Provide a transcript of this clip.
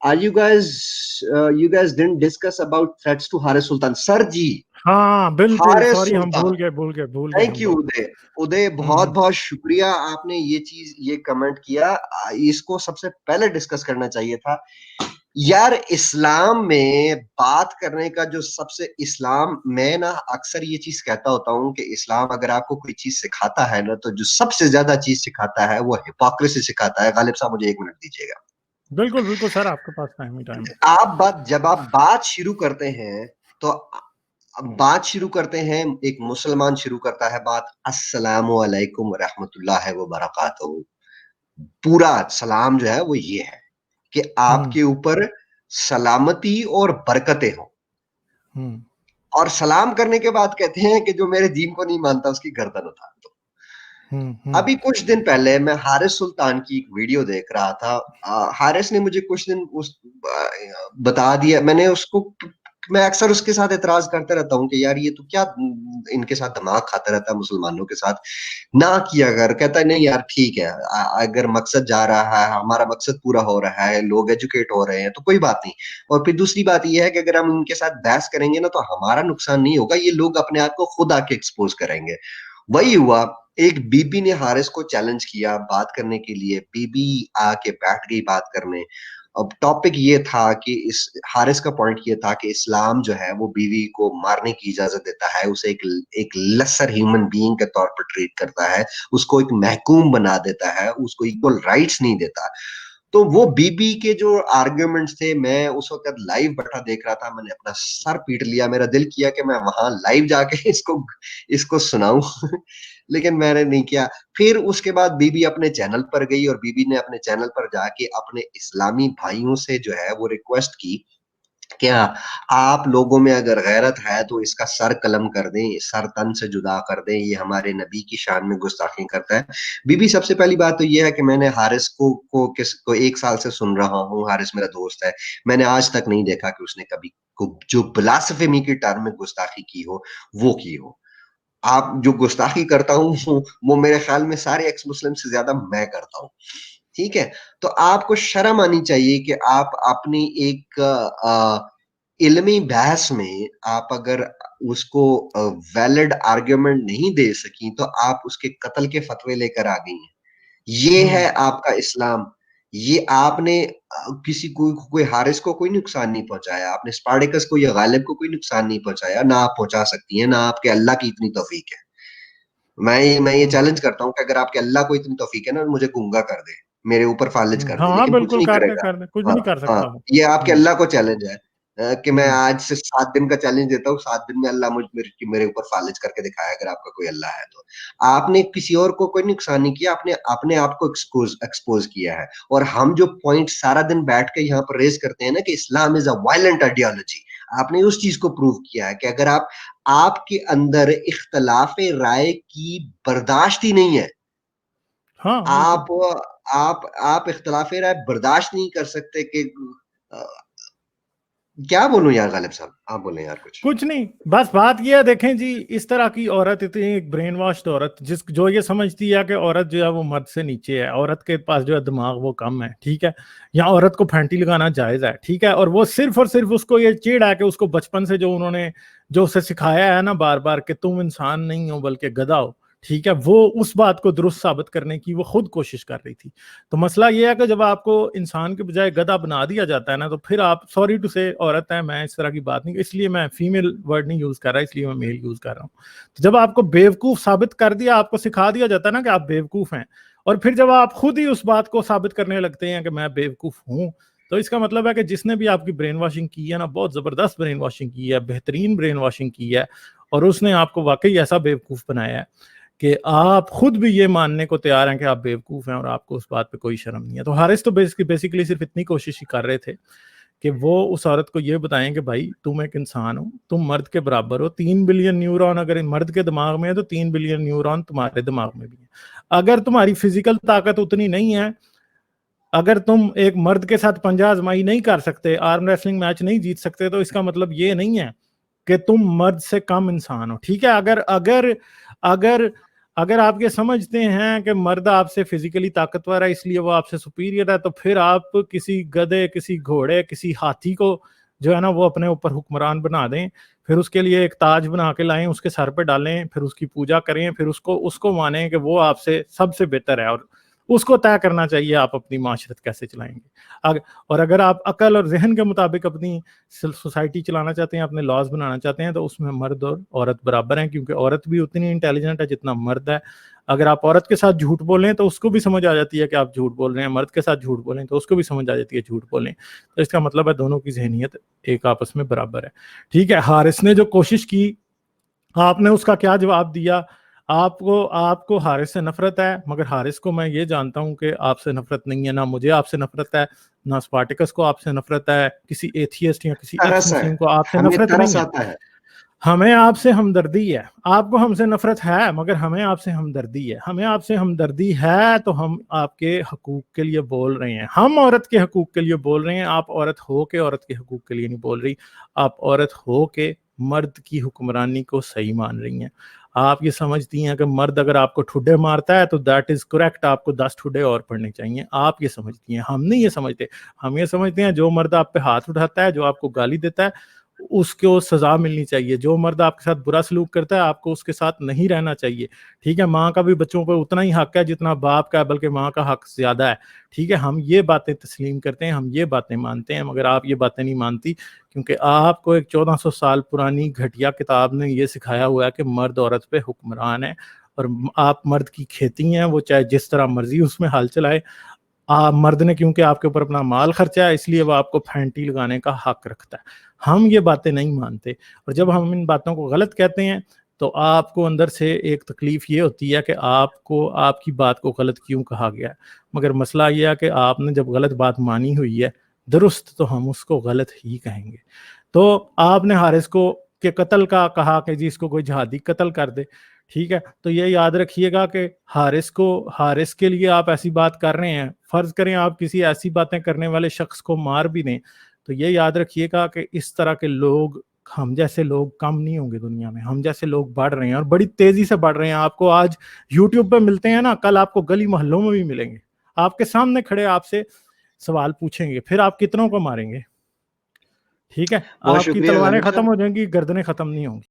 You guys didn't discuss about threats to Haris Sultan. Sir ji, ہاں بالکل Haris sorry, ہم Sultan. بھول گئے تھینک ہم یو لوگ. ادے بہت بہت شکریہ. آپ نے یہ کمنٹ کیا. اس کو سب سے پہلے ڈسکس کرنا چاہیے تھا یار. اسلام میں بات کرنے کا جو سب سے اسلام، میں نا اکثر یہ چیز کہتا ہوتا ہوں کہ اسلام اگر آپ کو کوئی چیز سکھاتا ہے نا، تو جو سب سے زیادہ چیز سکھاتا ہے وہ ہپوکریسی سکھاتا ہے. غالب صاحب مجھے 1 منٹ دیجیے گا. بالکل سر، آپ کے پاس ٹائم ہے. جب آپ بات شروع کرتے ہیں تو بات شروع کرتے ہیں، ایک مسلمان شروع کرتا ہے بات السلام علیکم ورحمۃ اللہ وبرکاتہ. پورا سلام جو ہے وہ یہ ہے کہ آپ کے اوپر سلامتی اور برکتیں ہوں. اور سلام کرنے کے بعد کہتے ہیں کہ جو میرے دین کو نہیں مانتا اس کی گردن اتار دو. ابھی کچھ دن پہلے میں حارث سلطان کی ایک ویڈیو دیکھ رہا تھا. حارث نے مجھے کچھ دن بتا دیا. میں اکثر اس کے ساتھ اعتراض کرتے رہتا ہوں کہ یار یہ تو کیا ان کے ساتھ دماغ کھاتا رہتا ہے مسلمانوں کے ساتھ. نہ کیا اگر کہتا ہے نہیں یار ٹھیک ہے، اگر مقصد جا رہا ہے، ہمارا مقصد پورا ہو رہا ہے، لوگ ایجوکیٹ ہو رہے ہیں تو کوئی بات نہیں. اور پھر دوسری بات یہ ہے کہ اگر ہم ان کے ساتھ بحث کریں گے نا تو ہمارا نقصان نہیں ہوگا، یہ لوگ اپنے آپ کو خود آ کے ایکسپوز کریں گے. وہی ہوا. ایک بی بی نے حارث کو چیلنج کیا بات کرنے کے لیے. بی بی آ کے بیٹھ گئی بات کرنے. اب ٹاپک یہ تھا کہ حارث کا پوائنٹ یہ تھا کہ اسلام جو ہے وہ بیوی کو مارنے کی اجازت دیتا ہے، اسے ایک لیسر ہیومن بینگ کے طور پر ٹریٹ کرتا ہے، اس کو ایک محکوم بنا دیتا ہے، اس کو ایکول رائٹس نہیں دیتا. تو وہ بی بی کے جو آرگیومنٹس تھے، میں اس وقت لائیو بیٹھا دیکھ رہا تھا. میں نے اپنا سر پیٹ لیا. میرا دل کیا کہ میں وہاں لائیو جا کے اس کو سناؤں لیکن میں نے نہیں کیا. پھر اس کے بعد بی بی اپنے چینل پر گئی اور بی بی نے اپنے چینل پر جا کے اپنے اسلامی بھائیوں سے جو ہے وہ ریکویسٹ کی کہ آپ لوگوں میں اگر غیرت ہے تو اس کا سر قلم کر دیں، سر تن سے جدا کر دیں، یہ ہمارے نبی کی شان میں گستاخی کرتا ہے. بی بی سب سے پہلی بات تو یہ ہے کہ میں نے حارث کو 1 سال سے سن رہا ہوں. حارث میرا دوست ہے. میں نے آج تک نہیں دیکھا کہ اس نے کبھی جو بلاسفیمی کی ٹرم میں گستاخی کی ہو وہ کی ہو. آپ جو گستاخی کرتا ہوں وہ میرے خیال میں سارے ایکس مسلم سے زیادہ میں کرتا ہوں. ٹھیک ہے، تو آپ کو شرم آنی چاہیے کہ آپ اپنی ایک علمی بحث میں آپ اگر اس کو ویلڈ آرگیومنٹ نہیں دے سکیں تو آپ اس کے قتل کے فتوے لے کر آ گئی ہیں. یہ ہے آپ کا اسلام. یہ آپ نے کسی کوئی حارث کو کوئی نقصان نہیں پہنچایا، آپ نے اسپارٹیکس کو یا غالب کو کوئی نقصان نہیں پہنچایا، نہ آپ پہنچا سکتی ہیں، نہ آپ کے اللہ کی اتنی توفیق ہے. میں یہ چیلنج کرتا ہوں کہ اگر آپ کے اللہ کو اتنی توفیق ہے نا مجھے گنگا کر دے، میرے اوپر فالج کر دے، لیکن کچھ بالکل نہیں کر کرے دیں گا. کچھ نہیں کر ہاں سکتا وہ. یہ آپ کے اللہ کو چیلنج ہے کہ میں آج سے 7 دن کا چیلنج دیتا ہوں، 7 دن میں اللہ میرے اوپر فالج کر کے دکھایا اگر آپ کا کوئی اللہ ہے تو. آپ نے کسی اور کو کوئی نقصان نہیں کیا، آپ نے اپنے آپ کو ایکسپوز کیا ہے. اور ہم جو پوائنٹ سارا دن بیٹھ کے یہاں پر ریز کرتے ہیں نا کہ اسلام از اے وائلنٹ آئیڈیالوجی، آپ نے اس چیز کو پروو کیا ہے کہ اگر آپ کے اندر اختلاف رائے کی برداشت ہی نہیں ہے، آپ اختلاف رائے برداشت نہیں کر سکتے کہ کیا بولوں یار. غالب صاحب آپ بولیں یار. کچھ نہیں، بس بات یہ ہے، دیکھیں جی اس طرح کی عورت، اتنی ایک برین واشڈ عورت جو یہ سمجھتی ہے کہ عورت جو ہے وہ مرد سے نیچے ہے، عورت کے پاس جو ہے دماغ وہ کم ہے، ٹھیک ہے، یا عورت کو پھینٹی لگانا جائز ہے، ٹھیک ہے. اور وہ صرف اور صرف اس کو یہ چیڑ ہے کہ اس کو بچپن سے جو انہوں نے جو اسے سکھایا ہے نا بار بار کہ تم انسان نہیں ہو بلکہ گدھا ہو، ٹھیک ہے، وہ اس بات کو درست ثابت کرنے کی وہ خود کوشش کر رہی تھی. تو مسئلہ یہ ہے کہ جب آپ کو انسان کے بجائے گدھا بنا دیا جاتا ہے نا تو پھر آپ سوری ٹو سے عورت ہے، میں اس طرح کی بات نہیں، اس لیے میں فیمیل ورڈ نہیں یوز کر رہا، اس لیے میں میل یوز کر رہا ہوں. تو جب آپ کو بیوقوف ثابت کر دیا، آپ کو سکھا دیا جاتا ہے نا کہ آپ بیوقوف ہیں، اور پھر جب آپ خود ہی اس بات کو ثابت کرنے لگتے ہیں کہ میں بیوقوف ہوں، تو اس کا مطلب ہے کہ جس نے بھی آپ کی برین واشنگ کی ہے نا، بہت زبردست برین واشنگ کی ہے، بہترین برین واشنگ کی ہے، اور اس نے آپ کو واقعی ایسا بیوقوف بنایا ہے کہ آپ خود بھی یہ ماننے کو تیار ہیں کہ آپ بیوقوف ہیں اور آپ کو اس بات پہ کوئی شرم نہیں ہے. تو حارث تو بیسیکلی صرف اتنی کوشش ہی کر رہے تھے کہ وہ اس عورت کو یہ بتائیں کہ بھائی تم ایک انسان ہو، تم مرد کے برابر ہو. 3 بلین نیورون اگر مرد کے دماغ میں ہے تو 3 بلین نیورون تمہارے دماغ میں بھی ہے. اگر تمہاری فزیکل طاقت اتنی نہیں ہے، اگر تم ایک مرد کے ساتھ پنجہ آزمائی نہیں کر سکتے، آرم ریسلنگ میچ نہیں جیت سکتے، تو اس کا مطلب یہ نہیں ہے کہ تم مرد سے کم انسان ہو. ٹھیک ہے، اگر اگر آپ یہ سمجھتے ہیں کہ مرد آپ سے فزیکلی طاقتور ہے اس لیے وہ آپ سے سپیریئر ہے، تو پھر آپ کسی گدھے، کسی گھوڑے، کسی ہاتھی کو جو ہے نا وہ اپنے اوپر حکمران بنا دیں، پھر اس کے لیے ایک تاج بنا کے لائیں، اس کے سر پہ ڈالیں، پھر اس کی پوجا کریں، پھر اس کو مانیں کہ وہ آپ سے سب سے بہتر ہے، اور اس کو طے کرنا چاہیے آپ اپنی معاشرت کیسے چلائیں گے۔ اور اگر آپ عقل اور ذہن کے مطابق اپنی سوسائٹی چلانا چاہتے ہیں، اپنے لاز بنانا چاہتے ہیں، تو اس میں مرد اور عورت برابر ہیں، کیونکہ عورت بھی اتنی انٹیلیجنٹ ہے جتنا مرد ہے۔ اگر آپ عورت کے ساتھ جھوٹ بولیں تو اس کو بھی سمجھ آ جاتی ہے کہ آپ جھوٹ بول رہے ہیں، مرد کے ساتھ جھوٹ بولیں تو اس کو بھی سمجھ آ جاتی ہے جھوٹ بولیں، تو اس کا مطلب ہے دونوں کی ذہنیت ایک آپس میں برابر ہے۔ ٹھیک ہے، حارث نے جو کوشش کی، آپ نے اس کا کیا جواب دیا؟ آپ کو حارث سے نفرت ہے، مگر حارث کو میں یہ جانتا ہوں کہ آپ سے نفرت نہیں ہے، نہ مجھے آپ سے نفرت ہے، نہ اسپارٹیکس کو آپ سے نفرت ہے، کسی ایتھیسٹ یا کسی ایکس ترس ہے، مسلم کو آپ سے ہمیں نفرت ترس نہیں ہے۔ آتا ہے۔ ہمیں آپ سے ہمدردی ہے، آپ کو ہم سے نفرت ہے مگر ہمیں آپ سے ہمدردی ہے، ہمیں آپ سے ہمدردی ہے تو ہم آپ کے حقوق کے لیے بول رہے ہیں، ہم عورت کے حقوق کے لیے بول رہے ہیں، آپ عورت ہو کے عورت کے حقوق کے لیے نہیں بول رہی، آپ عورت ہو کے مرد کی حکمرانی کو صحیح مان رہی ہیں۔ آپ یہ سمجھتی ہیں کہ مرد اگر آپ کو ٹھڈے مارتا ہے تو دیٹ از کریکٹ، آپ کو 10 ٹھڈے اور پڑنے چاہیے، آپ یہ سمجھتی ہیں، ہم نہیں یہ سمجھتے۔ ہم یہ سمجھتے ہیں جو مرد آپ پہ ہاتھ اٹھاتا ہے، جو آپ کو گالی دیتا ہے، اس کو سزا ملنی چاہیے۔ جو مرد آپ کے ساتھ برا سلوک کرتا ہے، آپ کو اس کے ساتھ نہیں رہنا چاہیے۔ ٹھیک ہے، ماں کا بھی بچوں پہ اتنا ہی حق ہے جتنا باپ کا ہے، بلکہ ماں کا حق زیادہ ہے۔ ٹھیک ہے، ہم یہ باتیں تسلیم کرتے ہیں، ہم یہ باتیں مانتے ہیں، مگر آپ یہ باتیں نہیں مانتی، کیونکہ آپ کو ایک 1400 سال پرانی گھٹیا کتاب نے یہ سکھایا ہوا ہے کہ مرد عورت پہ حکمران ہے، اور آپ مرد کی کھیتی ہیں، وہ چاہے جس طرح مرضی اس میں حال چلائے۔ مرد نے کیونکہ آپ کے اوپر اپنا مال خرچا ہے، اس لیے وہ آپ کو پھینٹی لگانے کا حق رکھتا ہے۔ ہم یہ باتیں نہیں مانتے، اور جب ہم ان باتوں کو غلط کہتے ہیں تو آپ کو اندر سے ایک تکلیف یہ ہوتی ہے کہ آپ کو آپ کی بات کو غلط کیوں کہا گیا ہے، مگر مسئلہ یہ ہے کہ آپ نے جب غلط بات مانی ہوئی ہے درست، تو ہم اس کو غلط ہی کہیں گے۔ تو آپ نے حارث کو کہ قتل کا کہا کہ جی اس کو کوئی جہادی قتل کر دے، ٹھیک ہے، تو یہ یاد رکھیے گا کہ حارث کے لیے آپ ایسی بات کر رہے ہیں، فرض کریں آپ کسی ایسی باتیں کرنے والے شخص کو مار بھی دیں، تو یہ یاد رکھیے گا کہ اس طرح کے لوگ، ہم جیسے لوگ کم نہیں ہوں گے دنیا میں، ہم جیسے لوگ بڑھ رہے ہیں اور بڑی تیزی سے بڑھ رہے ہیں۔ آپ کو آج یوٹیوب پہ ملتے ہیں نا، کل آپ کو گلی محلوں میں بھی ملیں گے، آپ کے سامنے کھڑے آپ سے سوال پوچھیں گے، پھر آپ کتنوں کو ماریں گے؟ ٹھیک ہے، بہت آپ کی شکریہ تلواریں ظہیر ختم صاحب۔ ہو جائیں گی، گردنیں ختم نہیں ہوں گی۔